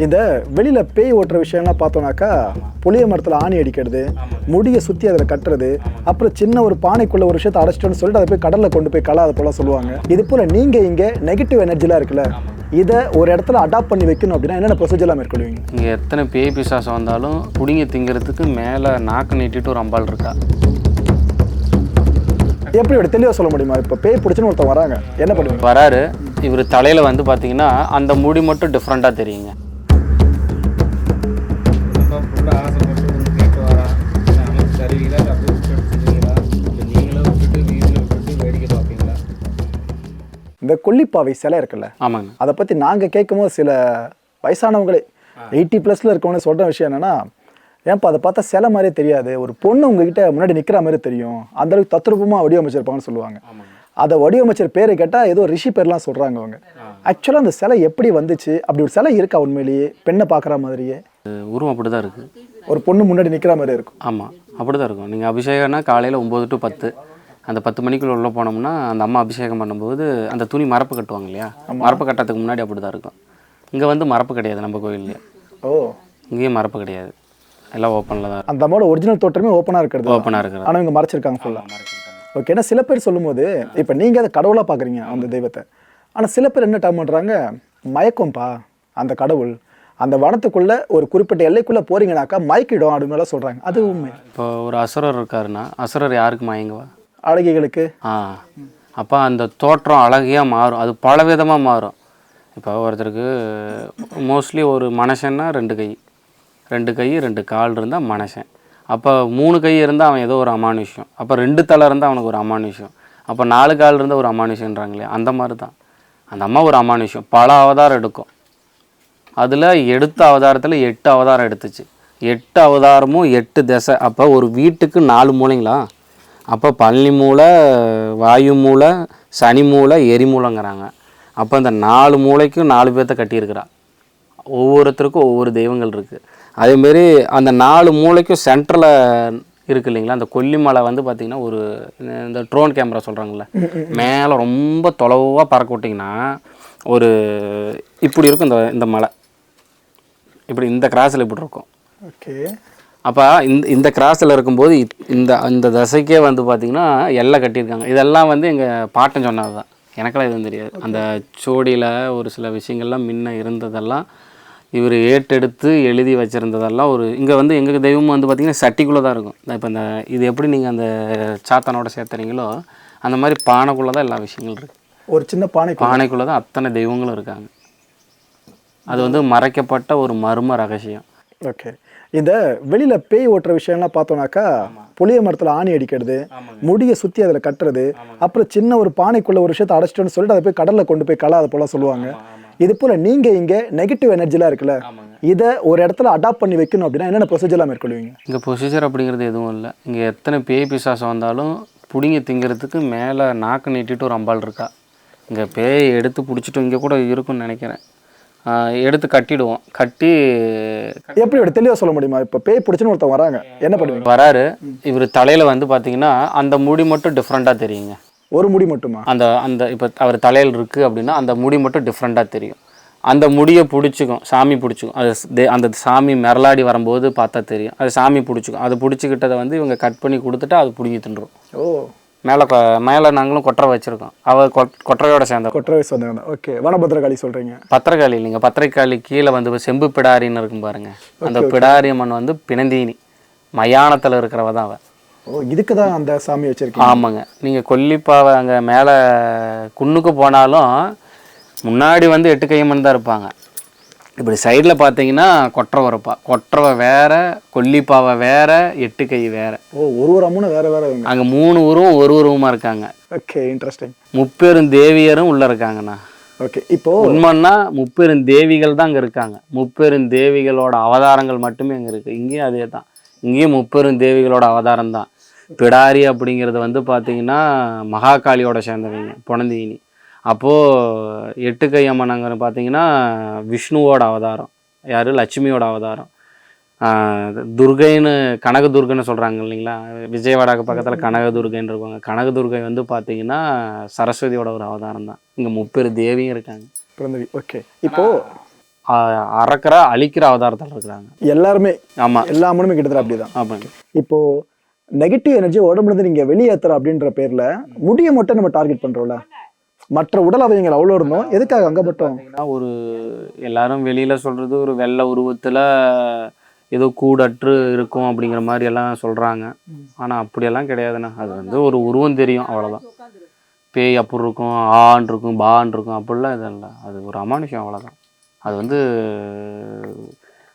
இந்த வெளியில் பேய் ஓட்டுற விஷயம்லாம் பார்த்தோன்னாக்கா புளிய மரத்தில் ஆணி அடிக்கிறது, முடியை சுற்றி அதில் கட்டுறது, அப்புறம் சின்ன ஒரு பானைக்குள்ளே ஒரு விஷயத்தை அடைச்சிட்டோன்னு சொல்லிட்டு அதை போய் கடலில் கொண்டு போய் அதை போல சொல்லுவாங்க. இது போல் நீங்கள் இங்கே நெகட்டிவ் எனர்ஜிலாம் இருக்குல்ல, இதை ஒரு இடத்துல அடாப்ட் பண்ணி வைக்கணும் அப்படின்னா என்னென்ன ப்ரொசீஜர்லாம் மேற்கொள்வீங்க? இங்கே எத்தனை பேய் பிசாசம் வந்தாலும் பிடிங்கி திங்கிறதுக்கு மேலே நாக்கு நீட்டிட்டு ஒரு அம்பாள் இருக்கா. எப்படி இப்படி தெளிவாக சொல்ல முடியுமா? இப்போ பேய் பிடிச்சுன்னு ஒருத்தன் வராங்க, என்ன பண்ணுவீங்க? வராரு, இவர் தலையில் வந்து பார்த்தீங்கன்னா அந்த முடி மட்டும் டிஃப்ரெண்ட்டாக தெரியுங்க. இந்த கொல்லிப்பாவை சிலை இருக்குல்ல, ஆமாங்க, அதை பற்றி நாங்கள் கேட்கும்போது சில வயசானவங்களே 80+ இருக்கவங்க சொல்கிற விஷயம் என்னென்னா, ஏன்ப்பா அதை பார்த்தா சிலை மாதிரியே தெரியாது, ஒரு பொண்ணு உங்ககிட்ட முன்னாடி நிற்கிற மாதிரி தெரியும், அந்தளவுக்கு தத்ரூபமாக வடிவமைச்சிருப்பாங்கன்னு சொல்லுவாங்க. அதை வடிவமைச்சர் பேரை கேட்டால் ஏதோ ரிஷி பேர்லாம் சொல்கிறாங்க அவங்க. ஆக்சுவலாக அந்த சிலை எப்படி வந்துச்சு? அப்படி ஒரு சிலை இருக்கா உண்மையிலேயே பெண்ணை பார்க்குற மாதிரியே? உருவம் அப்படி தான் இருக்குது, ஒரு பொண்ணு முன்னாடி நிற்கிற மாதிரி இருக்கும். ஆமாம், அப்படி தான் இருக்கும். நீங்கள் அபிஷேகம்னா காலையில் 9 to 10, அந்த 10 மணிக்குள்ளே உள்ளே போனோம்னா அந்த அம்மா அபிஷேகம் பண்ணும்போது அந்த துணி மரப்பு கட்டுவாங்க இல்லையா, மரப்பு கட்டுறதுக்கு முன்னாடி அப்படி தான் இருக்கும். இங்கே வந்து மரப்பு கிடையாது நம்ம கோயில்லையே. ஓ, இங்கேயும் மரப்பு கிடையாது, எல்லாம் ஓப்பனில் தான். அந்த அம்மாவோட ஒரிஜினல் தோற்றமே ஓப்பனாக இருக்கிறது. ஓப்பனாக இருக்கிறது. ஆனால் இவங்க மறைச்சிருக்காங்க ஃபுல்லாக. ஓகே, ஏன்னா சில பேர் சொல்லும்போது இப்போ நீங்கள் அதை கடவுளாக பார்க்குறீங்க அந்த தெய்வத்தை, ஆனால் சில பேர் என்ன டைம் பண்ணுறாங்க, மயக்கம்பா அந்த கடவுள், அந்த வனத்துக்குள்ளே ஒரு குறிப்பிட்ட எல்லைக்குள்ளே போகிறீங்கனாக்கா மயக்கிடும் அப்படின்னு சொல்கிறாங்க. அது உண்மை. இப்போ ஒரு அசுரர் இருக்காருன்னா அசுரர் யாருக்கு மயங்குவா? அழகிகளுக்கு. அப்போ அந்த தோற்றம் அழகியாக மாறும், அது பல விதமாக மாறும். இப்போ ஒருத்தருக்கு மோஸ்ட்லி ஒரு மனுஷன்னா 2 கை 2 கால் இருந்தால் மனுஷன். அப்போ 3 கை இருந்தால் அவன் ஏதோ ஒரு அமானுஷ்யம். அப்போ 2 தலை இருந்தால் அவனுக்கு ஒரு அமானுஷ்யம். அப்போ 4 கால் இருந்தால் ஒரு அமானுஷ்யன்றாங்களே, அந்த மாதிரி தான் அந்த அம்மா ஒரு அமானுஷ்யம். பல அவதாரம் எடுக்கும். அதில் எடுத்த அவதாரத்தில் 8 அவதாரம் எடுத்துச்சு. 8 அவதாரமும் 8 திசை. அப்போ ஒரு வீட்டுக்கு 4 மூலைங்களா? அப்போ பழனி மூலை, வாயு மூலை, சனி மூலை, எரி மூலைங்கிறாங்க. அப்போ இந்த 4 மூலைக்கும் 4 பேர்த்த கட்டியிருக்கிறா. ஒவ்வொருத்தருக்கும் ஒவ்வொரு தெய்வங்கள் இருக்குது. அதேமாரி அந்த 4 மூலைக்கும் சென்டரில் இருக்குது இல்லைங்களா, அந்த கொல்லிமலை வந்து பார்த்திங்கன்னா ஒரு இந்த ட்ரோன் கேமரா சொல்கிறாங்கள்ல, மேலே ரொம்ப தொலைவாக பறக்க விட்டிங்கன்னா ஒரு இப்படி இருக்கும். இந்த மலை இப்படி இந்த கிராஸில் இப்படி இருக்கும். ஓகே, அப்போ இந்த கிராஸில் இருக்கும்போது இந்த தசைக்கே வந்து பார்த்திங்கன்னா எல்லாம் கட்டியிருக்காங்க. இதெல்லாம் வந்து எங்கள் பாட்டன் சொன்னது தான், எனக்கெல்லாம் எதுவும் தெரியாது. அந்த சோடியில் ஒரு சில விஷயங்கள்லாம் முன்ன இருந்ததெல்லாம் இவர் ஏற்றெடுத்து எழுதி வச்சுருந்ததெல்லாம் ஒரு இங்கே வந்து எங்கள் தெய்வமும் வந்து பார்த்திங்கன்னா சட்டிக்குள்ளே தான் இருக்கும். இப்போ இந்த இது எப்படி நீங்கள் அந்த சாத்தானோட சேர்த்துறீங்களோ அந்த மாதிரி பானைக்குள்ளே தான் எல்லா விஷயங்களும் இருக்குது. ஒரு சின்ன பானைக்குள்ளே தான் அத்தனை தெய்வங்களும் இருக்காங்க. அது வந்து மறைக்கப்பட்ட ஒரு மர்ம ரகசியம். ஓகே, இந்த வெளியில் பேய் ஓட்டுற விஷயம்லாம் பார்த்தோன்னாக்கா புளிய மரத்தில் ஆணி அடிக்கிறது, முடியை சுற்றி அதில் கட்டுறது, அப்புறம் சின்ன ஒரு பானைக்குள்ளே ஒரு விஷயத்தை அடைச்சிட்டோன்னு சொல்லிட்டு அதை போய் கடலில் கொண்டு போய் அதை போல சொல்லுவாங்க. இது போல் நீங்கள் இங்கே நெகட்டிவ் எனர்ஜிலாம் இருக்குல்ல, இதை ஒரு இடத்துல அடாப்ட் பண்ணி வைக்கணும் அப்படின்னா என்னென்ன ப்ரொசீஜர்லாம் மேற்கொள்வீங்க? இங்கே ப்ரொசீஜர் அப்படிங்கிறது எதுவும் இல்லை. இங்கே எத்தனை பேய் பிசாசம் வந்தாலும் பிடிங்கி திங்கிறதுக்கு மேலே நாக்கு நீட்டிட்டு ஒரு அம்பாள் இருக்கா. இங்கே பேய் எடுத்து பிடிச்சிட்டு இங்கே கூட இருக்குன்னு நினைக்கிறேன். எடுத்து கட்டிடுவோம். கட்டி எப்படி இப்படி தெளிவாக சொல்ல முடியுமா? இப்போ பேய் பிடிச்சின்னு ஒருத்தன் வராங்க, என்ன பண்ணுவீங்க? வராரு, இவர் தலையில் வந்து பார்த்தீங்கன்னா அந்த முடி மட்டும் டிஃப்ரெண்ட்டாக தெரியுங்க. ஒரு முடி மட்டுமா? அந்த இப்போ அவர் தலையில் இருக்குது அப்படின்னா அந்த முடி மட்டும் டிஃப்ரெண்ட்டாக தெரியும். அந்த முடியை பிடிச்சிக்கும், சாமி பிடிச்சிக்கும். அது அந்த சாமி மிரளாடி வரும்போது பார்த்தா தெரியும். அது சாமி பிடிச்சிக்கும். அது பிடிச்சிக்கிட்டதை வந்து இவங்க கட் பண்ணி கொடுத்துட்டு அது பிடிங்கி தின்றுடும். ஓ, மேலே நாங்களும் கொட்டரை வச்சுருக்கோம். அவர் கொட்டரையோட சேர்ந்த கொட்டரை சேர்ந்த. ஓகே, வனபத்திரகாளி சொல்கிறீங்க? பத்திரகாளி இல்லைங்க, பத்திரகாளி கீழே வந்து செம்பு பிடாரின்னு இருக்கும் பாருங்கள். அந்த பிடாரி அம்மன் வந்து பிணந்தீனி மயானத்தில் இருக்கிறவ தான் அவள். ஓ, இதுக்கு தான் அந்த சாமி வச்சுருக்கீங்க? ஆமாங்க. நீங்கள் கொல்லிப்பாவை அங்கே மேலே குன்னுக்கு போனாலும் முன்னாடி வந்து 8 கையம்மன் தான் இருப்பாங்க. இப்படி சைடில் பார்த்தீங்கன்னா கொற்றவை இருப்பா. கொற்றவை வேற, கொல்லிப்பாவை வேற, 8 கை வேற. ஓ, ஒரு அம்மனும் வேற வேற. அங்கே 3 உருவம் ஒரு உருவமாக இருக்காங்க. Okay, interesting. முப்பெரும் தேவியரும் உள்ளே இருக்காங்கண்ணா. ஓகே, இப்போ உண்மைன்னா முப்பெரும் தேவிகள் தான் அங்கே இருக்காங்க. முப்பெரும் தேவிகளோட அவதாரங்கள் மட்டுமே அங்கே இருக்குது. இங்கேயும் அதே தான். இங்கேயும் முப்பெரும் தேவிகளோட அவதாரம் தான். பிடாரி அப்படிங்கிறது வந்து பார்த்தீங்கன்னா மகாகாளியோட சேர்ந்தவங்க, புனந்தீனி. அப்போது 8 கை அம்மனங்க பார்த்தீங்கன்னா விஷ்ணுவோட அவதாரம், யார்? லட்சுமியோட அவதாரம். துர்கைன்னு கனகதுர்கைன்னு சொல்கிறாங்க இல்லைங்களா, விஜயவாடாக்கு பக்கத்தில் கனகதுர்கைன்னு இருப்பாங்க. கனகதுர்கை வந்து பார்த்தீங்கன்னா சரஸ்வதியோட ஒரு அவதாரம் தான். இங்கே முப்பெரு தேவியும் இருக்காங்க. ஓகே, இப்போது அறக்கிற அழிக்கிற அவதாரத்தில் இருக்கிறாங்க எல்லாருமே. ஆமாம். எல்லா அம்மனுமே கிட்டத்தட்ட அப்படிதான். ஆமாங்க. இப்போ நெகட்டிவ் எனர்ஜி உடம்புல இருந்து நீங்க வெளியேற்றுற அப்படின்ற பேர்ல முடியை மட்டும் நம்ம டார்கெட் பண்றோம்ல, மற்ற உடல் அவயங்கள் அவ்வளோ இருந்தோம், எதுக்காக அங்க மட்டும்? ஒரு எல்லாரும் வெளியில சொல்றது ஒரு வெள்ளை உருவத்துல ஏதோ கூடற்று இருக்கும் அப்படிங்கிற மாதிரி எல்லாம் சொல்றாங்க. ஆனா அப்படியெல்லாம் கிடையாதுண்ணா. அது வந்து ஒரு உருவம் தெரியும், அவ்வளவுதான். பேய் அப்படி இருக்கும், ஆண் இருக்கும், பான் இருக்கும், அப்படிலாம் இது இல்லை. அது ஒரு அமானுஷம், அவ்வளோதான். அது வந்து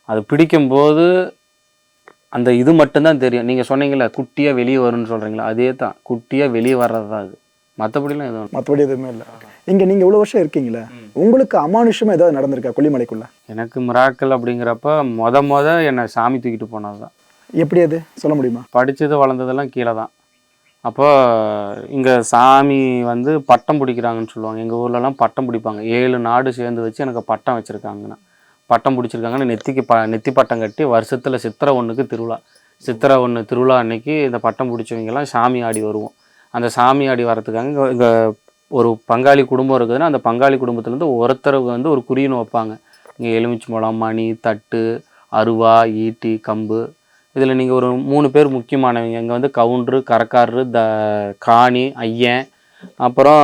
அது பிடிக்கும்போது அந்த இது மட்டும்தான் தெரியும். நீங்கள் சொன்னீங்களே குட்டியாக வெளியே வரும்னு சொல்கிறீங்களா, அதே தான். குட்டியாக வெளியே வர்றது தான் அது. மற்றபடிலாம் எதுவும் மற்றபடி எதுவுமே இல்லை. இங்கே நீங்கள் இவ்வளோ வருஷம் இருக்கீங்களே, உங்களுக்கு அமானுஷமாக ஏதாவது நடந்திருக்கா கொல்லிமலைக்குள்ள? எனக்கு மிராக்கல் அப்படிங்கிறப்ப என்னை சாமி தூக்கிட்டு போனது தான். எப்படி அது சொல்ல முடியுமா? படித்தது வளர்ந்ததெல்லாம் கீழே தான். அப்போ இங்கே சாமி வந்து பட்டம் பிடிக்கிறாங்கன்னு சொல்லுவாங்க. எங்கள் ஊர்லலாம் பட்டம் பிடிப்பாங்க. 7 நாடு சேர்ந்து வச்சு எனக்கு பட்டம் வச்சுருக்காங்கண்ணா. பட்டம் பிடிச்சிருக்காங்கன்னு நெத்தி பட்டம் கட்டி வருஷத்தில் சித்திரை 1க்கு திருவிழா. சித்திரை 1 திருவிழா அன்னைக்கு இந்த பட்டம் பிடிச்சவங்கெல்லாம் சாமி ஆடி வருவோம். அந்த சாமி ஆடி வரத்துக்காக இங்கே ஒரு பங்காளி குடும்பம் இருக்குதுன்னா அந்த பங்காளி குடும்பத்துலேருந்து ஒருத்தருக்கு வந்து ஒரு குறின்னு வைப்பாங்க. இங்கே எலுமிச்சை பழம், மணி, தட்டு, அருவா, ஈட்டி, கம்பு. இதில் நீங்கள் ஒரு 3 பேர் முக்கியமானவங்க. இங்கே வந்து கவுண்டரு, கரக்காரரு, காணி, ஐயன், அப்புறம்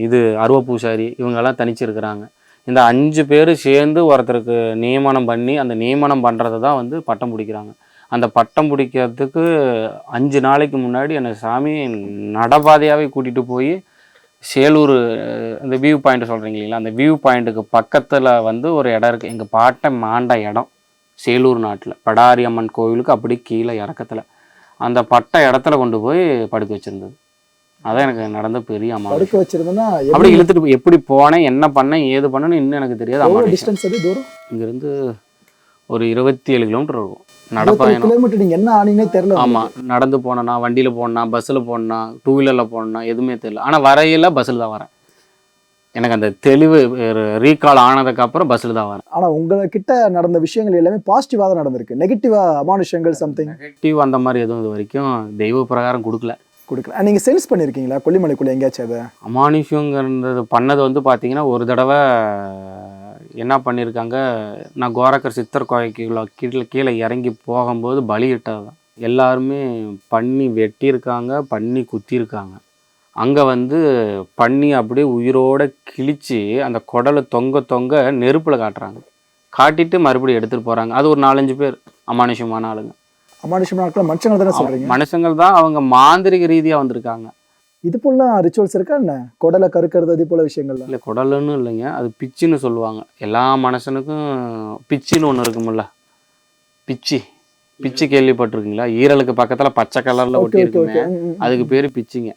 இது அருவ பூசாரி, இவங்கெல்லாம் தனிச்சிருக்கிறாங்க. இந்த 5 பேர் சேர்ந்து ஒருத்தருக்கு நியமனம் பண்ணி அந்த நியமனம் பண்ணுறது தான் வந்து பட்டம் பிடிக்கிறாங்க. அந்த பட்டம் பிடிக்கிறதுக்கு 5 நாளைக்கு முன்னாடி என்னை சாமி நடபாதையாகவே கூட்டிகிட்டு போய் சேலூர் அந்த வியூ பாயிண்ட் சொல்கிறீங்க இல்லைங்களா, அந்த வியூ பாயிண்ட்டுக்கு பக்கத்தில் வந்து ஒரு இடம் இருக்குது. எங்கள் பாட்டை மாண்ட இடம் சேலூர் நாட்டில் படாரி அம்மன் கோவிலுக்கு அப்படி கீழே இறக்கத்தில் அந்த பட்ட இடத்துல கொண்டு போய் படுக்க வச்சுருந்தது. அதான் எனக்கு நடந்த பெரிய அம்மா. படுக்க வச்சிருந்தேன்னா அப்படி இழுத்துட்டு எப்படி போனேன், என்ன பண்ணேன், ஏது பண்ணேன்னு இன்னும் எனக்கு தெரியாது. அம்மா டிஸ்டன்ஸ் அது தூரம் இங்கேருந்து ஒரு 27 கிலோமீட்டர் இருக்கும் 27 நடப்பயணம். கிலோமீட்டர். நீங்கள் என்ன ஆனீங்கன்னே தெரியல. ஆமாம், நடந்து போனேன்னா, வண்டியில் போனேன்னா, பஸ்ஸில் போனேன்னா, 2 வீலரில் போனேன்னா எதுவுமே தெரியல. ஆனால் வரையில் பஸ்ஸில் தான் வரேன். எனக்கு அந்த தெளிவு ரீகால் ஆனதுக்கப்புறம் பஸ்ஸில் தான் வரேன். ஆனால் உங்ககிட்ட நடந்த விஷயங்கள் எல்லாமே பாசிட்டிவாக தான் நடந்திருக்கு. நெகட்டிவாக அமானுஷங்கள் சம்திங் நெகட்டிவ் அந்த மாதிரி எதுவும் இது வரைக்கும் தெய்வ பிரகாரம் கொடுக்கல. நீங்கள் சென்ஸ் பண்ணியிருக்கீங்களா கொல்லிமலைக்குள்ளே எங்கேயாச்சும் அதை? அமானுஷங்கிறது பண்ணது வந்து பார்த்தீங்கன்னா, ஒரு தடவை என்ன பண்ணியிருக்காங்க, நான் கோரக்கர் சித்தர் கோயிலுக்குள்ள கீழே இறங்கி போகும்போது பலியிட்டது தான். எல்லாருமே பண்ணி வெட்டியிருக்காங்க, பண்ணி குத்தியிருக்காங்க. அங்கே வந்து பண்ணி அப்படியே உயிரோடு கிழித்து அந்த குடலை தொங்க நெருப்பில் காட்டுறாங்க. காட்டிட்டு மறுபடியும் எடுத்துகிட்டு போகிறாங்க. அது ஒரு 4-5 பேர் அமானுஷமான ஆளுங்க. அமானுஷமான ஆட்கள் மனுஷங்கள் தானே சொல்கிறீங்க? மனுஷங்கள் தான். அவங்க மாந்திரிக ரீதியாக வந்திருக்காங்க. இது போலாம் ரிச்சுவல்ஸ் இருக்கா என்ன? குடலை கறுக்கிறது அது போல விஷயங்கள் இல்லை, குடலுன்னு இல்லைங்க, அது பிச்சுன்னு சொல்லுவாங்க. எல்லா மனுஷனுக்கும் பிச்சுன்னு ஒன்று இருக்குமில்ல, பிச்சு கேள்விப்பட்டிருக்கீங்களா? ஈரலுக்கு பக்கத்தில் பச்சை கலரில் ஒட்டி இருக்குங்க, அதுக்கு பேர் பிச்சுங்க.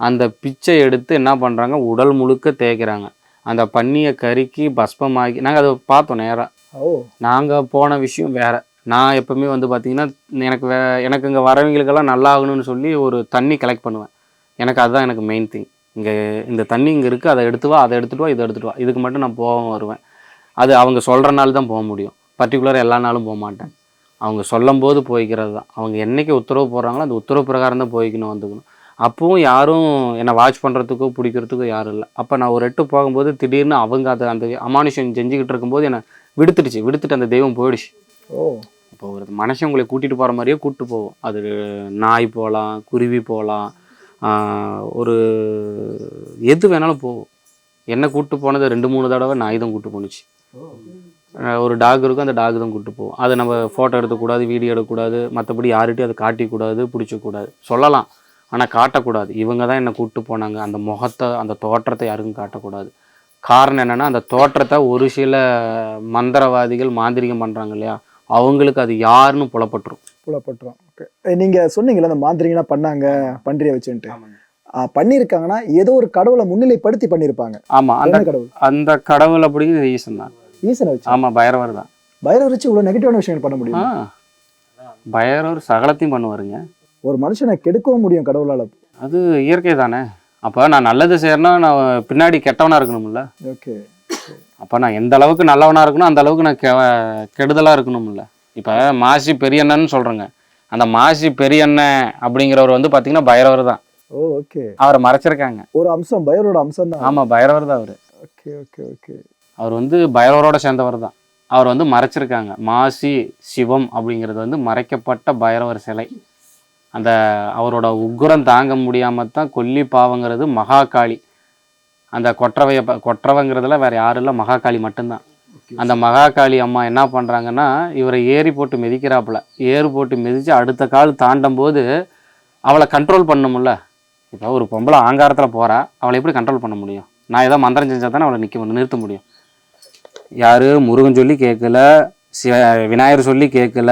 அந்த பிச்சை எடுத்து என்ன பண்ணுறாங்க, உடல் முழுக்க தேய்க்கிறாங்க. அந்த பன்னியை கருக்கி பஸ்பமாக்கி நாங்கள் அதை பார்த்தோம் நேராக. நாங்கள் போன விஷயம் வேறு. நான் எப்போவுமே வந்து பார்த்திங்கன்னா எனக்கு இங்கே வரவங்களுக்கெல்லாம் நல்லா ஆகணும்னு சொல்லி ஒரு தண்ணி கலெக்ட் பண்ணுவேன். எனக்கு அதுதான் எனக்கு மெயின் திங். இங்கே இந்த தண்ணி இங்கே இருக்குது, அதை எடுத்துட்டு வா, இதை எடுத்துகிட்டு வா, இதுக்கு மட்டும் நான் வருவேன். அது அவங்க சொல்கிற நாள் தான் போக முடியும். பர்டிகுலராக எல்லா நாளும் போக மாட்டேன். அவங்க சொல்லும் போது போய்க்கிறது தான். அவங்க என்றைக்கு உத்தரவு போடுறாங்களோ அந்த உத்தரவு பிரகாரம் தான் போய்க்கணும், வந்துக்கணும். அப்பவும் யாரும் என்னை வாட்ச் பண்ணுறதுக்கோ பிடிக்கிறதுக்கோ யாரும் இல்லை. அப்போ நான் ஒரு எட்டு போகும்போது திடீர்னு அவங்க அந்த அமானுஷம் செஞ்சுக்கிட்டு இருக்கும்போது என்னை விடுத்துட்டு அந்த தெய்வம் போயிடுச்சு. இப்போ ஒரு மனுஷன் உங்களை கூட்டிகிட்டு போகிற மாதிரியே கூப்பிட்டு போவோம். அது நாய் போகலாம், குருவி போகலாம், ஒரு எது வேணாலும் போகும். என்னை கூப்பிட்டு போனது 2-3 தடவை நாய் தான் கூப்பிட்டு போணுச்சு. ஒரு டாக் இருக்கும், அந்த டாக் தான் கூப்பிட்டு போவோம். அதை நம்ம ஃபோட்டோ எடுக்கக்கூடாது, வீடியோ எடுக்கக்கூடாது, மற்றபடி யார்கிட்டையும் அதை காட்டிக்கூடாது, பிடிச்சக்கூடாது, சொல்லலாம், ஆனால் காட்டக்கூடாது. இவங்க தான் என்னை கூப்பிட்டு போனாங்க. அந்த முகத்தை, அந்த தோற்றத்தை யாருக்கும் காட்டக்கூடாது. காரணம் என்னென்னா, அந்த தோற்றத்தை ஒரு சில மந்திரவாதிகள் மாந்திரிகம் பண்ணுறாங்க இல்லையா, அவங்களுக்கு அது யாருன்னு புலப்பட்டுரும். ஓகே, நீங்கள் சொன்னீங்களா அந்த மாந்திரிகனா பண்ணாங்க பன்றியை வச்சுன்ட்டு. பண்ணியிருக்காங்கன்னா ஏதோ ஒரு கடவுளை முன்னிலைப்படுத்தி பண்ணியிருப்பாங்க. ஆமாம், அந்த கடவுள் அப்படிங்கிறது ஈசன் தான். ஈசனை வச்சு? ஆமாம், பைரவர் தான். பைரவர் வச்சு இவ்வளோ நெகட்டிவான விஷயங்கள் பண்ண முடியும்? பைரவர் சகலத்தையும் பண்ணுவாருங்க. ஒரு மனுஷனை கெடுக்கவும் முடியும் கடவுளால். அது இயற்கை தானே. அப்போ நான் நல்லது செய்யறேன்னா நான் பின்னாடி கெட்டவனாக இருக்கணும்ல. ஓகே, அப்போ நான் எந்த அளவுக்கு நல்லவனாக இருக்கணும் அந்த அளவுக்கு நான் கெடுதலாக இருக்கணும்ல. இப்போ மாசி பெரியண்ணன்னு சொல்கிறேங்க. அந்த மாசி பெரியண்ணன் அப்படிங்கிறவர் வந்து பார்த்தீங்கன்னா பைரவர் தான். ஓகே, அவரை மறைச்சிருக்காங்க. ஒரு அம்சம், பைரவரோட அம்சம் தான். ஆமாம், பைரவர் தான் அவர். Okay okay okay. அவர் வந்து பைரவரோட சேர்ந்தவர் தான். அவர் வந்து மறைச்சிருக்காங்க. மாசி சிவம் அப்படிங்கிறது வந்து மறைக்கப்பட்ட பைரவர் சிலை. அந்த அவரோட உக்கிரம் தாங்க முடியாமல் தான் கொல்லி பாவங்கிறது மகாகாளி. அந்த கொற்றவைங்கிறதுல வேறு யாரும் இல்லை, மகாகாளி மட்டும்தான். அந்த மகாகாளி அம்மா என்ன பண்ணுறாங்கன்னா, இவரை ஏறி போட்டு மிதிக்கிறாப்புல. ஏறு போட்டு மிதித்து அடுத்த கால் தாண்டும் போது அவளை கண்ட்ரோல் பண்ணமுல்ல. இப்போ ஒரு பொம்பளை ஆங்காரத்தில் போகிறா, அவளை எப்படி கண்ட்ரோல் பண்ண முடியும்? நான் ஏதோ மந்திரம் செஞ்சால் தானே அவளை நிறுத்த முடியும். யார் முருகன் சொல்லி கேட்கல, விநாயகர் சொல்லி கேட்கல,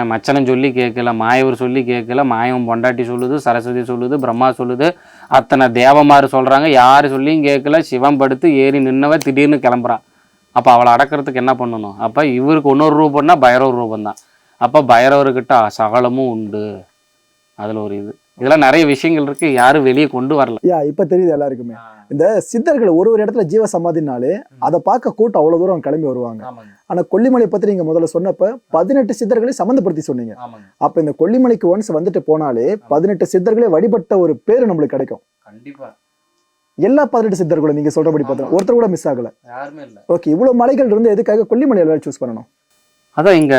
மச்சனம் சொல்லி கேட்கல, மாயவர் சொல்லி கேட்கல, மாயம் பொண்டாட்டி சொல்லுது, சரஸ்வதி சொல்லுது, பிரம்மா சொல்லுது, அத்தனை தேவமாறு சொல்கிறாங்க, யார் சொல்லியும் கேட்கல. சிவம் படுத்து ஏறி நின்னவ திடீர்னு கிளம்புறான். அப்போ அவளை அடக்கிறதுக்கு என்ன பண்ணணும்? அப்போ இவருக்கு இன்னொரு ரூபம்னா பைரவர் ரூபந்தான். அப்போ பைரவர்கிட்ட சகலமும் உண்டு. அதில் ஒரு இதெல்லாம் நிறைய விஷயங்கள் இருக்கு, யாரும் வெளியே கொண்டு வரல. இப்போ தெரியுது எல்லாருக்குமே. இந்த சித்தர்கள் ஒரு இடத்துல ஜீவ சமாதினாலே அதை பார்க்க கூட்டம் அவ்வளவு தூரம் கிளம்பி வருவாங்க. ஆனா கொல்லிமலை பத்தி நீங்க முதல்ல சொன்னப்ப 18 சித்தர்களை சம்மந்தப்படுத்தி சொன்னீங்க. அப்ப இந்த கொல்லிமலைக்கு ஒன்ஸ் வந்துட்டு போனாலே 18 சித்தர்களை வழிபட்ட ஒரு பேரு நம்மளுக்கு கிடைக்கும். கண்டிப்பா எல்லா 18 சித்தர்களும் நீங்க சொல்றபடி பார்த்தா ஒருத்தர் கூட மிஸ் ஆகல. யாருமே இல்ல. ஓகே, இவ்வளவு மலைகள் இருந்து எதுக்காக கொல்லிமலை எல்லாரும் சூஸ் பண்ணணும்? அதான் இங்க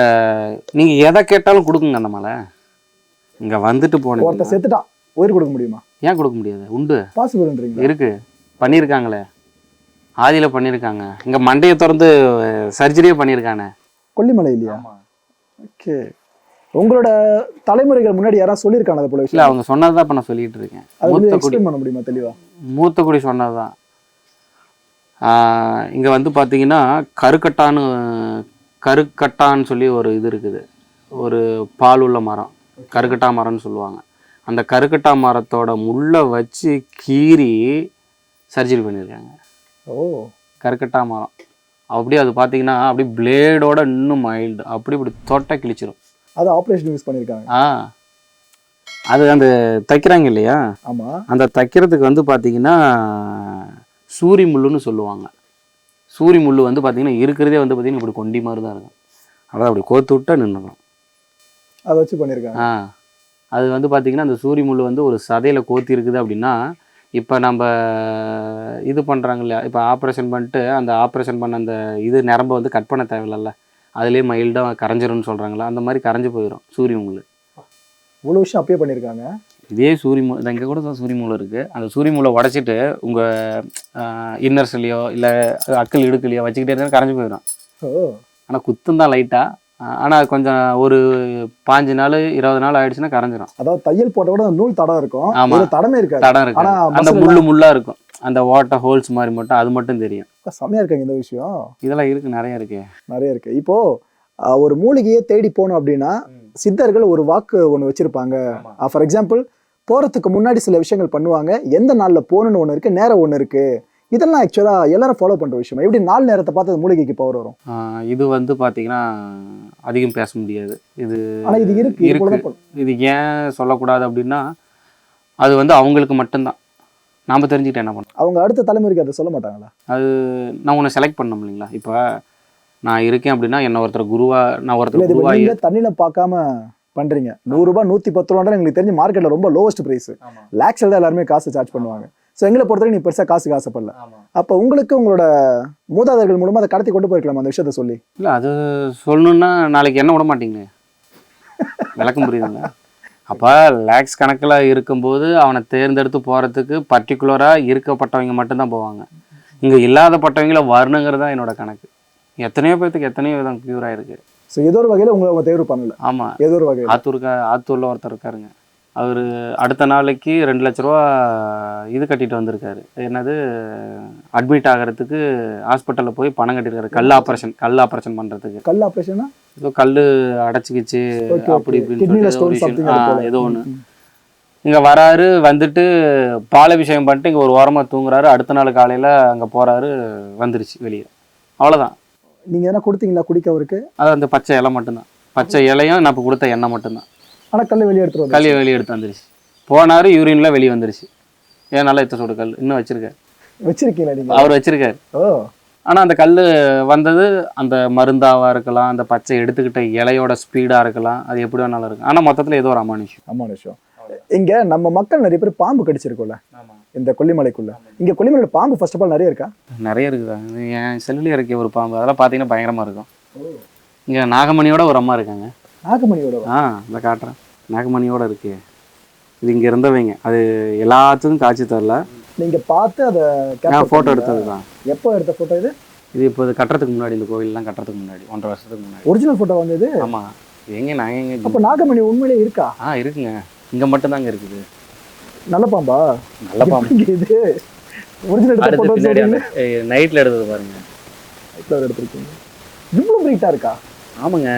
நீங்க எதை கேட்டாலும் கொடுக்குங்க. அந்த மலை இங்க வந்துட்டு போனீங்க. ஒருத்தர் செத்துட்டான், உயிர் கொடுக்க முடியுமா? ஏன் கொடுக்க முடியாது? உண்டு, பாசிபிள்ன்றீங்க. இருக்கு, பண்ணியிருக்காங்களே, ஆதியில் பண்ணியிருக்காங்க. இங்கே மண்டையை திறந்து சர்ஜரியே பண்ணியிருக்காங்க கொல்லிமலை இல்லையா? ஓகே, உங்களோட தலைமுறைகள் முன்னாடி யாராவது சொல்லியிருக்காங்க அதை போல விஷயம்? இல்லை, அவங்க சொன்னது தான் இப்போ நான் சொல்லிட்டு இருக்கேன். எக்ஸ்பிளைன் பண்ண முடியுமா தெளிவா? மூத்தக்குடி சொன்னது தான். இங்கே வந்து பார்த்தீங்கன்னா கருக்கட்டான்னு சொல்லி ஒரு இது இருக்குது, ஒரு பால் உள்ள மரம், கருக்கட்டா மரம்னு சொல்லுவாங்க. அந்த கருக்கட்டா மரத்தோட முள்ளை வச்சு கீறி சர்ஜரி பண்ணியிருக்காங்க. ஓ, கருக்கட்டா மரம் அப்படியே அது பார்த்தீங்கன்னா அப்படியே பிளேடோட இன்னும் மைல்டு, இப்படி தொட்டை கிழிச்சிடும். அது ஆப்ரேஷன் யூஸ் பண்ணியிருக்காங்க. அது அந்த தைக்கிறாங்க இல்லையா? ஆமாம். அந்த தைக்கிறதுக்கு வந்து பார்த்தீங்கன்னா சூரி முள்ளுன்னு சொல்லுவாங்க. சூரி முள் வந்து பார்த்தீங்கன்னா இருக்கிறதே வந்து பார்த்தீங்கன்னா இப்படி கொண்டி மாதிரி தான் இருக்கும். அதான் அப்படி கோத்து விட்டா நின்றுடும். அதை வச்சு பண்ணியிருக்காங்க. அது வந்து பார்த்தீங்கன்னா அந்த சூரி முள் வந்து ஒரு சதையில் கோத்தி இருக்குது அப்படின்னா, இப்போ நம்ம இது பண்ணுறாங்க இல்லையா, இப்போ ஆப்ரேஷன் பண்ணிட்டு அந்த ஆப்ரேஷன் பண்ண அந்த நரம்பை வந்து கட் பண்ண தேவையில்ல, அதுலேயே மைல்டாக கரைஞ்சிரும்னு சொல்கிறாங்களா, அந்த மாதிரி கரைஞ்சி போயிடும் சூரிய முள். இவ்வளோ விஷயம் அப்பயே பண்ணியிருக்காங்க. இதே சூரிய முள் இங்கே கூட தான் சூரிய முள் இருக்குது. அந்த சூரிய முளை உடச்சிட்டு உங்கள் இன்னர்ஸ்லையோ இல்லை அக்கல் இடுக்கலையோ வச்சுக்கிட்டே இருந்தாலும் கரைஞ்சி போயிடும். ஆனால் குத்தும் தான் லைட்டாக. ஆனால் கொஞ்சம் ஒரு 5 நாள் 20 நாள் ஆயிடுச்சுன்னா கரைஞ்சிடும். அதாவது தையல் போட்ட கூட நூல் தடம் இருக்கும். ஆமாம், தடமே இருக்காது. தடம் இருக்கு, அந்த முள்ளா இருக்கும், அந்த ஓட்ட ஹோல்ஸ் மாதிரி மட்டும், அது மட்டும் தெரியும். செமையா இருக்காங்க இந்த விஷயம். இதெல்லாம் இருக்கு, நிறைய இருக்கு. இப்போ ஒரு மூலிகையை தேடி போகணும் அப்படின்னா சித்தர்கள் ஒரு வாக்கு ஒன்று வச்சிருப்பாங்க. ஃபார் எக்ஸாம்பிள், போறதுக்கு முன்னாடி சில விஷயங்கள் பண்ணுவாங்க. எந்த நாள்ல போகணும்னு ஒன்று இருக்கு, நேரம் ஒன்று இருக்கு. இதெல்லாம் ஆக்சுவலா எல்லாரும் ஃபாலோ பண்ற விஷயம். எப்படி நாள் நேரத்தை பார்த்து மூலிகைக்கு பவர் வரும்? இது வந்து பாத்தீங்கன்னா அதிகம் பேச முடியாது. இது இருக்கு. இது ஏன் சொல்லக்கூடாது அப்படின்னா, அது வந்து அவங்களுக்கு மட்டும்தான். நாம தெரிஞ்சுக்கிட்டு என்ன பண்ணோம், அவங்க அடுத்த தலைமுறைக்கு அதை சொல்ல மாட்டாங்களா? அது நான் உன்னை செலக்ட் பண்ணோம் இல்லைங்களா. இப்போ நான் இருக்கேன் அப்படின்னா என்ன ஒருத்தர் குருவா, நான் ஒருத்தர் குருவா தண்ணியில பார்க்காம பண்றீங்க. 100 ரூபாய் 110 ரூபா எங்களுக்கு தெரிஞ்சு மார்க்கெட்ல ரொம்ப லோவஸ்ட் பிரைஸ். லேக்ஸ்ல தான் எல்லாருமே காசு சார்ஜ் பண்ணுவாங்க. ஸோ எங்களை பொறுத்தவரை நீ பெருசாக காசுக்கு ஆசைப்படல. அப்போ உங்களுக்கு உங்களோட மூதாதையர்கள் மூலமாக அதை கடத்தி கொண்டு போயிருக்கலாம் அந்த விஷயத்த சொல்லி. இல்லை, அது சொல்லணுன்னா நாளைக்கு என்ன விட மாட்டீங்க, விளக்கம் புரியுதுங்களா? அப்போ லேக்ஸ் கணக்கில் இருக்கும்போது அவனை தேர்ந்தெடுத்து போகிறதுக்கு பர்டிகுலராக இருக்கப்பட்டவங்க மட்டும்தான் போவாங்க. இங்கே இல்லாதப்பட்டவங்கள வரணுங்கிறது தான் என்னோட கணக்கு. எத்தனையோ பேர்த்துக்கு எத்தனையோ விதம் க்யூர் ஆகிருக்கு. ஸோ ஏதோ ஒரு வகையில் உங்களை அவங்க தேர்வு பண்ணல. ஆமாம், ஏதோ ஒரு வகையில். ஆத்தூரில் ஒருத்தர் இருக்காருங்க. அவர் அடுத்த நாளைக்கு 2 லட்ச ரூபா இது கட்டிட்டு வந்திருக்காரு. என்னது, அட்மிட் ஆகிறதுக்கு ஹாஸ்பிட்டலில் போய் பணம் கட்டியிருக்காரு. கல் ஆப்ரேஷன் பண்ணுறதுக்கு. கல் ஆப்ரேஷனா? ஏதோ கல் அடைச்சிக்கிச்சு அப்படி இப்படின்னு ஏதோ ஒன்று. இங்கே வராரு, வந்துட்டு பாலாபிஷேகம் பண்ணிட்டு இங்கே ஒரு ஓரமாக தூங்குறாரு. அடுத்த நாள் காலையில் அங்கே போகிறாரு, வந்துருச்சு வெளியே. அவ்வளோதான். நீங்கள் எதனா கொடுத்தீங்களா குடிக்க அவருக்கு? அது அந்த பச்சை இலை மட்டும்தான். பச்சை இலையும் நான் இப்போ கொடுத்த எண்ணெய் மட்டும்தான். ஆனால் கல் வெளியே எடுத்து வந்துருச்சு. போனாரு, யூரின்ல வெளியே வந்துருச்சு. ஏன் நல்லா எத்த சோடு கல் இன்னும் வச்சிருக்கீங்களா நீங்கள்? அவர் வச்சிருக்காரு. ஆனால் அந்த கல் வந்தது அந்த மருந்தாவாக இருக்கலாம், அந்த பச்சை எடுத்துக்கிட்ட இலையோட ஸ்பீடாக இருக்கலாம், அது எப்படி வேணாலும் இருக்கும். ஆனால் மொத்தத்தில் ஏதோ ஒரு அமானுஷம். இங்கே நம்ம மக்கள் நிறைய பேர் பாம்பு கடிச்சிருக்கோம்ல, இந்த கொல்லிமலைக்குள்ள. இங்க கொல்லிமலையில பாம்பு ஃபர்ஸ்ட் ஆஃப் ஆல் நிறைய இருக்கா? நிறைய இருக்குதா? என் செல்லுலேயே இருக்க ஒரு பாம்பு, அதெல்லாம் பார்த்தீங்கன்னா பயங்கரமாக இருக்கும். இங்கே நாகமணியோட ஒரு அம்மா இருக்காங்க. நாகமணியோட? இந்த காட்டுறேன், நாகமணியோட இருக்கு. இது இங்கே இருந்தவங்க, அது எல்லாத்துக்கும் காட்சி தரல. நீங்க பார்த்து அதை ஃபோட்டோ எடுத்தது தான். எப்போ எடுத்த ஃபோட்டோ இது? இது இப்போ இது கட்டுறதுக்கு முன்னாடி, இந்த கோவில்லாம் கட்டுறதுக்கு முன்னாடி 1.5 வருஷத்துக்கு முன்னாடி. ஒரிஜினல் ஃபோட்டோ வந்தது? ஆமாம். எங்கே நாங்கள் எங்கே? அப்போ நாகமணி உண்மையிலே இருக்கா? இருக்குங்க, இங்கே மட்டும்தாங்க இருக்குது. நல்ல பாம்பா? நல்ல பாம்பு இது. ஒரிஜினல் ஃபோட்டோ பின்னாடி நைட்டில் எடுத்தது பாருங்க. நைட்டில் எடுத்துருக்கீங்க. இவ்வளோ பிரைட்டாக இருக்கா? ஆமாங்க.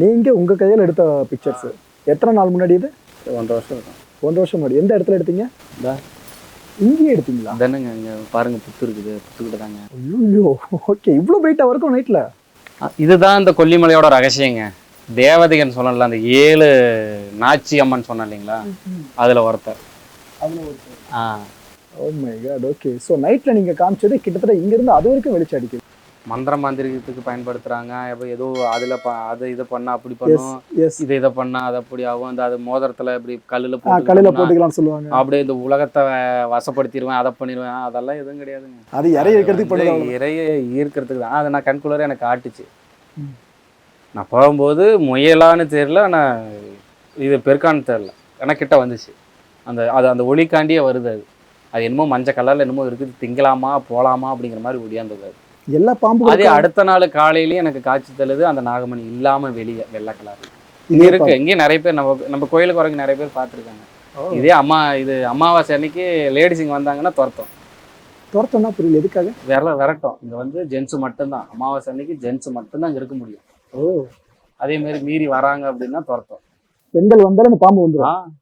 நீங்கள் உங்கள் கையில் எடுத்த பிக்சர்ஸ் எத்தனை நாள் முன்னாடி? இது 1.5 வருஷம் இருக்கும். 1 வருஷம் முன்னாடி. எந்த இடத்துல எடுத்தீங்க? இங்கேயே எடுத்தீங்களா? தானேங்க, இங்கே பாருங்க, புத்து இருக்குது, புத்துக்கிட்ட தாங்க. ஐயோ, ஓகே. இவ்வளோ பிரைட்டாக இருக்கும் நைட்டில்? இதுதான் இந்த கொல்லிமலையோட ரகசியங்க. தேவதைகன் சொல்லல, அந்த 7 நாச்சி அம்மன் சொன்னேன் இல்லைங்களா, அதில் ஒருத்தர். Oh my god. Okay. So நைட்டில் நீங்கள் காமிச்சது கிட்டத்தட்ட இங்கேருந்து அது வரைக்கும் வெளிச்சம் அடிக்குது. மந்திரம் மாந்திரிகத்துக்கு பயன்படுத்துறாங்க. அப்போ ஏதோ அதில் அதை இதை பண்ணா அப்படி பண்ணும், இதை பண்ணா அது அப்படி ஆகும், அந்த அது மோதிரத்தில் இப்படி கல்லில் போட்டுக்கலாம்னு சொல்லுவாங்க. அப்படியே இந்த உலகத்தை வசப்படுத்திடுவேன், அதை பண்ணிடுவேன். அதெல்லாம் எதுவும் கிடையாதுங்க. அது இறைய ஈர்க்கிறதுக்கு இறைய ஈர்க்கிறதுக்கு தான். அதை நான் கண்குள்ளே எனக்கு காட்டுச்சு. நான் போகும்போது முயலான்னு தெரியல, ஆனால் இது பெருக்கான்னு தெரியல, ஆனால் கிட்ட வந்துச்சு. அந்த ஒளிக்காண்டியே வருது. அது என்னமோ மஞ்சள் கலரில் என்னமோ இருக்குது, திங்கலாமா போகலாமா அப்படிங்கிற மாதிரி ஒடியாந்தது. அது எல்லா பாம்பு அதே அடுத்த நாள் காலையிலேயே எனக்கு காட்சி தருது. அந்த நாகமணி இல்லாமல் வெளியே வெள்ளை கலர் இங்கே இருக்கு. இங்கேயும் நிறைய பேர் நம்ம கோயிலுக்கு வரவங்க நிறைய பேர் பார்த்துருக்காங்க. இதே இது அமாவாசை அன்னைக்கு லேடிஸ் இங்கே வந்தாங்கன்னா துரத்தம்னா புரியல, எதுக்காக? விரட்டும். இங்கே வந்து ஜென்ஸு மட்டும்தான், அமாவாசை அன்னைக்கு ஜென்ஸு மட்டும்தான் இங்கே இருக்க முடியும். அதே மாதிரி மீறி வராங்க அப்படின்னா துரத்தும். பெண்கள் வந்தாலும் அந்த பாம்பு வந்துடும்.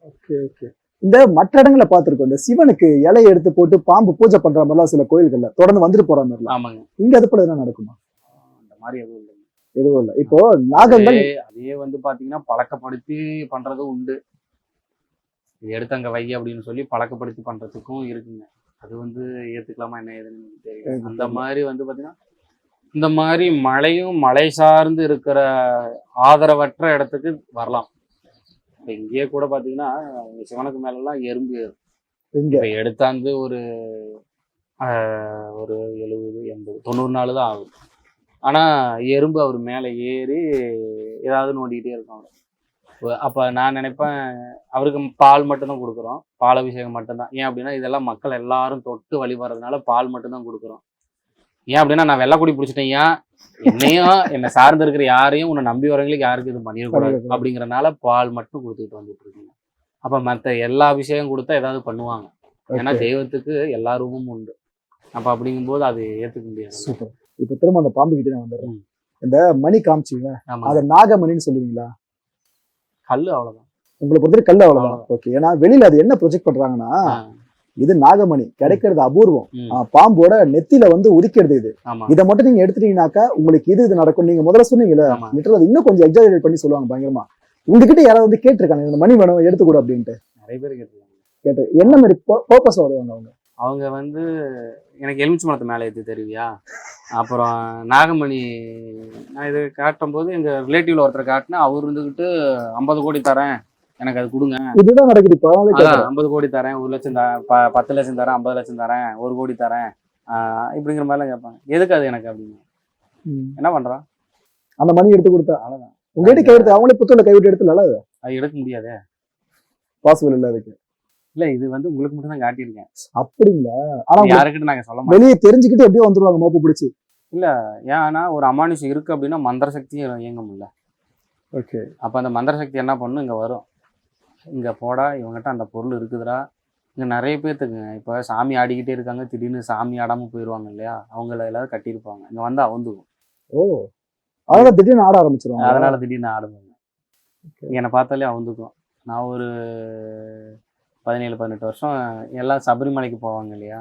Okay okay. இந்த மற்ற இடங்களை பார்த்துருக்கோம், இந்த சிவனுக்கு இலையை எடுத்து போட்டு பாம்பு பூஜை பண்ற மாதிரிலாம் சில கோயில்கள்ல தொடர்ந்து வந்துட்டு போற மாதிரிலாம். ஆமாங்க. இங்க அது போல எதுவும் நடக்குமா? அந்த மாதிரி எதுவும் இல்லை. எதுவும் இல்லை. இப்போ நாகங்கள் அதே வந்து பாத்தீங்கன்னா பழக்கப்படுத்தி பண்றதும் உண்டு. இது எடுத்து அங்க வை அப்படின்னு சொல்லி பழக்கப்படுத்தி பண்றதுக்கும் இருக்குங்க. அது வந்து ஏத்துக்கலாமா என்ன ஏதுன்னு தெரியல. அந்த மாதிரி வந்து பாத்தீங்கன்னா இந்த மாதிரி மழை சார்ந்து இருக்கிற ஆதரவற்ற இடத்துக்கு வரலாம். இப்போ இங்கேயே கூட பார்த்தீங்கன்னா சிவனுக்கு மேலெல்லாம் எறும்பு ஏறும். இப்போ எடுத்தாந்து ஒரு 70, 80, 90 நாள் தான் ஆகும். ஆனால் எறும்பு அவர் மேலே ஏறி ஏதாவது நோண்டிக்கிட்டே இருக்கும் அவர். அப்போ நான் நினைப்பேன், அவருக்கு பால் மட்டும்தான் கொடுக்குறோம், பால் அபிஷேகம் மட்டும்தான். ஏன் அப்படின்னா இதெல்லாம் மக்கள் எல்லாரும் தொட்டு வழிபடுறதுனால பால் மட்டும்தான் கொடுக்குறோம். ஏன் அப்படின்னா நான் வெள்ளைக்குடி பிடிச்சிட்டேன், என்னையும் என்னை சார்ந்து இருக்கிற யாரையும் உன்னை நம்பி வரவங்களுக்கு யாருக்கும் இது பண்ணிடக்கூடாது அப்படிங்கிறனால பால் மட்டும் கொடுத்துட்டு வந்துட்டு இருக்கீங்க. அப்போ மற்ற எல்லா விஷயம் கொடுத்தா ஏதாவது பண்ணுவாங்க. ஏன்னா தெய்வத்துக்கு எல்லா ரூபமும் உண்டு. அப்போ அப்படிங்கும்போது அது ஏற்றுக்க முடியாது. சூப்பர். இப்போ திரும்ப அந்த பாம்பு கிட்டே நான் வந்துடுறேன். இந்த மணி காமிச்சிங்க, அதை நாகமணின்னு சொல்லுவீங்களா? கல் அவ்வளோதான். உங்களை பொறுத்தவரை கல் அவ்வளோதான். ஓகே. ஏன்னா வெளியில அது என்ன ப்ரொஜெக்ட் பண்றாங்கன்னா, இது நாகமணி கிடைக்கிறது அபூர்வம், பாம்போட நெத்தில வந்து உரிக்கிறது. இதை மட்டும் நீங்க எடுத்துட்டீங்கன்னாக்கா உங்களுக்கு இது நடக்கும். நீங்க முதல்ல சொன்னீங்கல்ல, லிட்டரலா இன்னும் கொஞ்சம் எக்ஸாஜரேட் பண்ணி சொல்லுவாங்க பயங்கரமா. உங்ககிட்ட யாராவது வந்து கேட்டிருக்காங்க இந்த மணி வேணும் எடுத்துக்கூட அப்படின்ட்டு? நிறைய பேர் கேட்டு என்ன மாதிரி பர்பஸ் வருவாங்க அவங்க வந்து எனக்கு எலுமிச்சை மரத்து மேலே ஏற்றி தெரிவியா, அப்புறம் நாகமணி நான் இது காட்டும் போது எங்க ரிலேட்டிவ்ல ஒருத்தர் காட்டினா அவர் இருந்துகிட்டு 50 கோடி தரேன் எனக்கு அது கொடுங்க. இதுதான் நடக்குது. 50 கோடி தரேன், 1 லட்சம் தரேன், 10 லட்சம் தரேன், 50 லட்சம் தரேன், 1 கோடி தரேன், இப்படிங்கிற மாதிரிலாம் கேட்பாங்க. எதுக்கு அது எனக்கு அப்படின்னு. என்ன பண்றான்? அந்த மணி எடுத்து கொடுத்தா அவ்வளவுதான். உங்ககிட்ட கை எடுத்து அவங்களே புத்தூர்ல கைவிட்டு எடுத்துல அது எடுக்க முடியாதே, பாசிபிள் இல்ல அதுக்கு. இல்ல இது வந்து உங்களுக்கு மட்டும் தான் காட்டியிருக்கேன். அப்படிங்களா? ஆனா யாருக்கிட்ட நாங்க சொல்ல மாட்டோம். வெளியே தெரிஞ்சுக்கிட்டு எப்படியோ வந்துருவாங்க மோப்பு பிடிச்சி. இல்ல ஏன்னா ஒரு அமானுஷம் இருக்கு அப்படின்னா மந்திர சக்தியும் இயங்க முடியல. ஓகே. அப்ப அந்த மந்திர சக்தி என்ன பண்ணும், இங்க வரும், இங்க போடா இவங்ககிட்ட அந்த பொருள் இருக்குதுடா. இங்க நிறைய பேர்த்துக்குங்க இப்போ சாமி ஆடிக்கிட்டே இருக்காங்க, திடீர்னு சாமி ஆடாம போயிடுவாங்க இல்லையா, அவங்கள எல்லாரும் கட்டியிருப்பாங்க, இங்க வந்து அவந்துக்கும். ஓ, அதனால திடீர்னு ஆட ஆரம்பிச்சிருவாங்க. அதனால திடீர்னு ஆடுவாங்க. என்னை பார்த்தாலே அவந்துக்கும். நான் ஒரு 17-18 வருஷம் எல்லாம் சபரிமலைக்கு போவாங்க இல்லையா,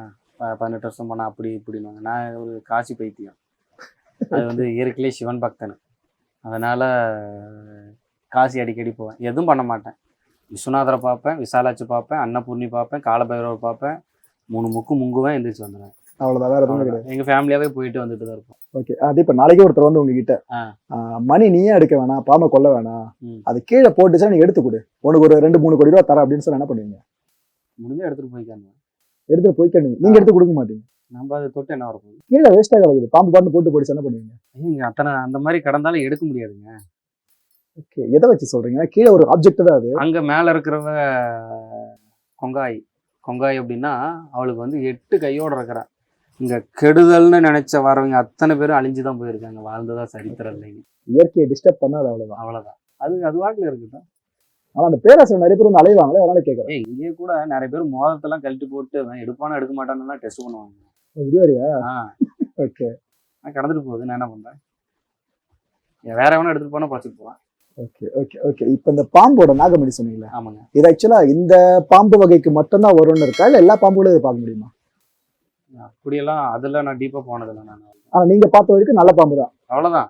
18 வருஷம் போனால் அப்படி இப்படின்னு. நான் ஒரு காசி பைத்தியம். அது வந்து இயற்கையிலே சிவன் பக்தன். அதனால் காசி அடிக்கடி போவேன். எதுவும் பண்ண மாட்டேன். விஸ்வநாதரை பார்ப்பேன், விசாலாட்சி பார்ப்பேன், அன்னபூர்ணி பார்ப்பேன், காலபைரவர் பார்ப்பேன், 3 முக்கு முங்குவேன், எந்திரிச்சு வந்துடுவேன். அவ்வளோதான், வேறு எதுவும் கிடையாது. எங்கள் ஃபேமிலியாகவே போயிட்டு வந்துட்டு தான் இருப்போம். ஓகே. அது இப்போ நாளைக்கே ஒருத்தர் வந்து உங்ககிட்ட மணி நீயே எடுக்க வேணாம், பாம்பை கொல்ல வேணாம், அது கீழே போட்டுச்சா நீ எடுத்து கொடு, உனக்கு ஒரு 2-3 கோடி ரூபா தர அப்படின்னு சொல்லி என்ன பண்ணுவீங்க? முடிஞ்சா எடுத்துகிட்டு போய்க்காங்க. எடுத்து போய்க்கணும், நீங்க எடுத்து கொடுக்க மாட்டீங்க. நம்ம அதை தொட்டு என்ன வரப்போகுது? கீழே வேஸ்டா கிடக்குது, பாம்பு பாட்டு போட்டு போயிடுச்சு, என்ன பண்ணுவீங்க? ஐயோ அத்தனை அந்த மாதிரி கடந்தாலும் எடுக்க முடியாதுங்க. ஓகே, எதை வச்சு சொல்றீங்க? கீழே ஒரு ஆப்ஜெக்ட் தான் அது. அங்க மேல இருக்கிறவ கொங்காய் கொங்காய் அப்படின்னா அவளுக்கு வந்து 8 கையோட இருக்கிறா. இங்க கெடுதல்னு நினைச்ச வரவங்க அத்தனை பேரும் அழிஞ்சுதான் போயிருக்காங்க, வாழ்ந்ததா சரித்திரம் இல்லைங்க. இயற்கையை டிஸ்டர்ப் பண்ணாது, அவ்வளவுதான். அவ்வளவுதான், அது வாக்குல இருக்குதான். ஆனா அந்த பேராசிரியர் நிறைய பேர் வந்து அலைவாங்களே, அதனால கேட்கறேன். இங்கேயே கூட நிறைய பேர் மோதத்தெல்லாம் கழட்டி போட்டு அவன் எடுப்பானா எடுக்க மாட்டான்னு டெஸ்ட் பண்ணுவாங்க. இதுவரையா? ஓகே, நான் கடந்துட்டு போகுது, நான் என்ன பண்றேன்? வேற எவனா எடுத்துட்டு போனா பழச்சிட்டு போவான். Okay okay okay. இப்போ இந்த பாம்போட நாகமணி சொன்னீங்களா? ஆமாங்க. இது ஆக்சுவலா இந்த பாம்பு வகைக்கு மட்டும்தான் வரும்னு இருக்கா, இல்ல எல்லா பாம்புகளும் இதை பார்க்க முடியுமா? அப்படியெல்லாம் அதுல நான் டீப்பா போனதில்லை நான். ஆனா நீங்க பார்த்த வரைக்கும் நல்ல பாம்பு தான். அவ்வளவுதான்.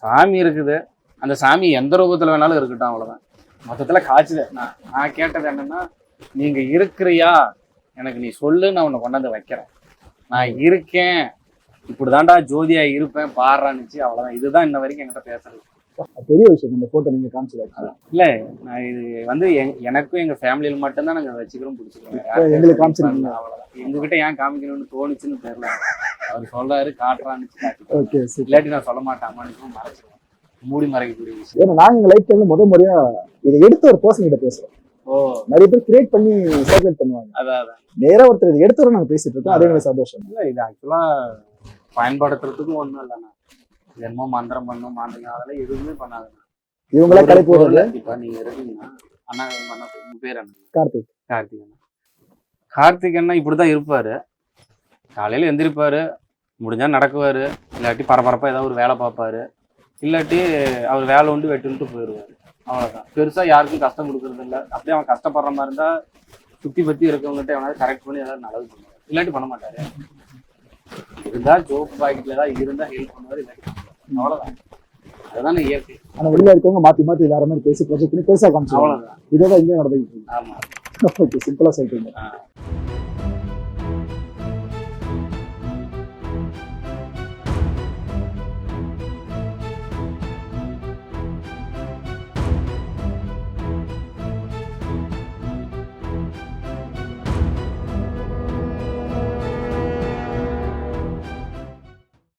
சாமி இருக்குது, அந்த சாமி எந்த ரூபத்துல வேணாலும் இருக்கட்டும், அவ்வளவுதான். மொத்தத்துல காய்ச்சுது. நான் கேட்டது என்னன்னா, நீங்க இருக்கிறியா, எனக்கு நீ சொல்லு, நான் உன்னை கொண்டாந்து வைக்கிறேன். நான் இருக்கேன், இப்படிதான்டா ஜோதியா இருப்பேன் பாடுறான்னுச்சு, அவ்வளவுதான். இதுதான் இன்ன வரைக்கும் என்கிட்ட பேசுறது. பெரிய விஷயம் இந்த போட்டோ நீங்க காமிச்சது. இல்ல, நான் இது வந்து எனக்கும் எங்க ஃபேமிலியில மட்டும்தான் நாங்க வச்சுக்கிறோம் பிடிச்சிக்கிறோம். எங்களுக்கு காமிச்சிருக்கீங்க. அவ்வளவுதான். எங்ககிட்ட ஏன் காமிக்கணும்னு தோணுச்சுன்னு தெரியல. அவர் சொல்றாரு காட்டுறான்னு காட்டு. ஓகே, இல்லாட்டி நான் சொல்ல மாட்டேன், அம்மானுக்கும் மறைச்சிருவேன். மூடி மறைக்கக்கூடிய விஷயம். ஏன்னா நாங்க எங்க லைஃப் டைம்ல முறையா இதை எடுத்து ஒரு பர்சன் கிட்ட பேசுறோம். நிறைய பேர் கிரியேட் பண்ணி சர்க்குலேட் பண்ணுவாங்க. அதான் நேரா ஒருத்தர் இதை எடுத்து நாங்க பேசிட்டு இருக்கோம், அதே மாதிரி சந்தோஷம். இல்ல, இது ஆக்சுவலா பயன்படுத்துறதுக்கும் ஒண்ணும் இல்லைண்ணா. என்னமோ மந்திரம் பண்ணும் மாந்திரிகம் அதெல்லாம் எதுவுமே பண்ணாதுண்ணா. இவங்களா கலை போடுறது. இப்ப நீங்க இருக்கீங்கன்னா அண்ணா உங்க பேர் என்ன? கார்த்திக். கார்த்திக் அண்ணா. கார்த்திக் அண்ணா இப்படிதான் இருப்பாரு. காலையில எந்திரிப்பாரு, முடிஞ்சா நடக்குவாரு, இல்லாட்டி பரபரப்பா ஏதாவது ஒரு வேலை பார்ப்பாரு, இல்லாட்டி அவர் வேலை உண்டு வெட்டுன்ட்டு போயிடுவாரு. அவ்வளவுதான். பெருசா யாருக்கும் கஷ்டம் கொடுக்கறது இல்லை. அப்படியே அவன் கஷ்டப்படுற மாதிரி இருந்தா சுத்தி பத்தி இருக்கவங்ககிட்ட எவனாவது கரெக்ட் பண்ணி ஏதாவது நல்லது பண்ணுவாரு, இல்லாட்டி பண்ண மாட்டாரு. இருந்தா ஜோப் பாக்கெட்ல ஏதாவது இருந்தா ஹெல்ப் பண்ணுவாரு, இல்லாட்டி அவ்வளவுதான். அதுதான் இயற்கை. ஆனா வெளியில இருக்கவங்க மாத்தி மாத்தி வேற மாதிரி பேசி ப்ரொஜெக்ட் பண்ணி பெருசா காமிச்சு, அவ்வளவுதான். இதான் இங்கே நடந்துட்டு இருக்கு. ஆமா. ஓகே, சிம்பிளா சொல்லிட்டீங்க.